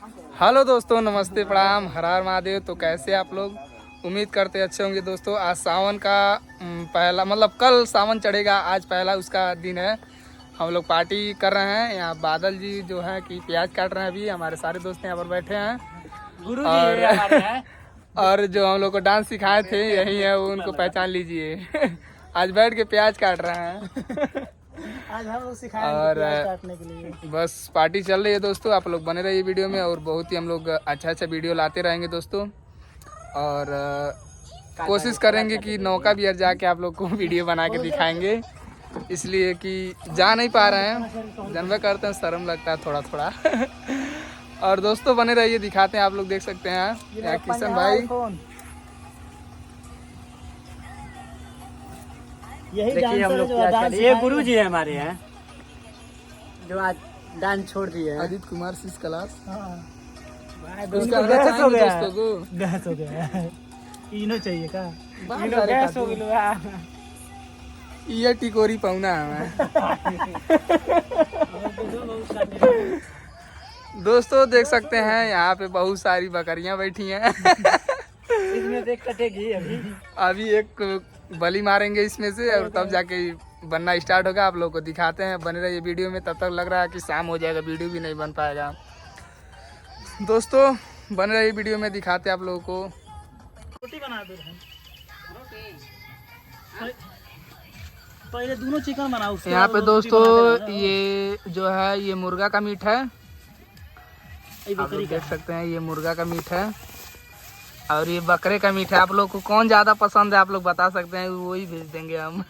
Hello दोस्तों, नमस्ते, प्रणाम, हर हर महादेव। तो कैसे आप लोग? उम्मीद करते अच्छे होंगे दोस्तों। आज सावन का पहला मतलब कल सावन चढ़ेगा, आज पहला उसका दिन है। हम लोग पार्टी कर रहे हैं। यहाँ बादल जी जो है कि प्याज काट रहे हैं। अभी हमारे सारे दोस्त यहाँ पर बैठे हैं। गुरु जी हमारे हैं। और जो हम लोग को डांस सिखाए थे यही है, वो उनको पहचान लीजिए। आज बैठ के प्याज काट रहे हैं। आज हम लोग सिखाएंगे प्याज काटने के लिए। बस पार्टी चल रही है दोस्तों। आप लोग बने रहिए वीडियो में, और बहुत ही हम लोग अच्छा वीडियो लाते रहेंगे दोस्तों। और कोशिश करेंगे कि नौका बिहार जाके आप लोग को वीडियो बना के दिखाएंगे, इसलिए कि जा नहीं पा रहे हैं। जानवे करते हैं, शर्म लगता है थोड़ा थोड़ा। और दोस्तों बने रहिए, दिखाते हैं। आप लोग देख सकते हैं यहाँ किशन भाई, यही देखिए हम लोग ये गुरु जी है हमारे हैं जो आज डांस छोड़ दिए हैं। अजीत कुमार सिस क्लास। उसका गैस हो गया, गैस हो गया। इनो चाहिए का? इनो गैस हो गया। ये टिकोरी पाउना है। दोस्तों देख सकते हैं यहाँ पे बहुत सारी बकरियां बैठी हैं। इसमें देख कटेगी अभी एक बलि मारेंगे इसमें से, और तब जाके बनना स्टार्ट होगा। आप लोग को दिखाते हैं, बने रहिए वीडियो में। तब तक लग रहा है कि शाम हो जाएगा, वीडियो भी नहीं बन पाएगा। दोस्तों बने रहिए वीडियो में, दिखाते हैं आप लोगों को। रोटी बना दो। पहले दोनों चिकन बनाओ। यहाँ पे दोस्तों ये जो है ये मुर्गा का मीट है। आप लोग देख सकते हैं ये मुर्गा का मीट है, और ये बकरे का मीट है। आप लोग को कौन ज़्यादा पसंद है आप लोग बता सकते हैं, वही भेज देंगे हम।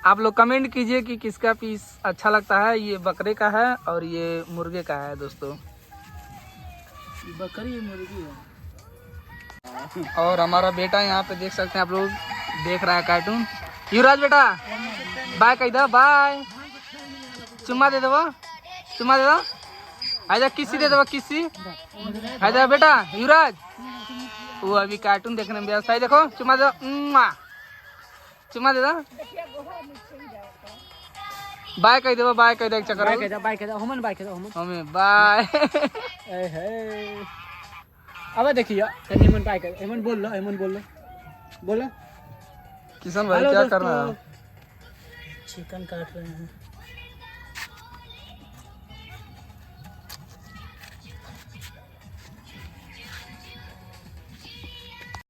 आप लोग कमेंट कीजिए कि किसका पीस अच्छा लगता है। ये बकरे का है और ये मुर्गे का है दोस्तों। बकरी मुर्गी है। और हमारा बेटा यहाँ पे देख सकते हैं, आप लोग देख रहा है कार्टून। युवराज बेटा बाय कह दो, बाय। चुम्मा दे दो, चुम्मा दे दो। आजा किसी दे दो, किसी आजा बेटा युवराज। वो अभी कार्टून देखने में व्यस्त है। देखो चुम्मा दे दो, चुम्मा दे दो। बाय कह दो, बाय कह दो। चक्कर बाय कह दो, हमन बाय कह दो, हमें बाय। अब देखिए हेमन बाय कर, हेमन बोल लो, हेमन बोल लो, बोलो। किशन भाई क्या कर रहे हैं? चिकन काट रहे हैं।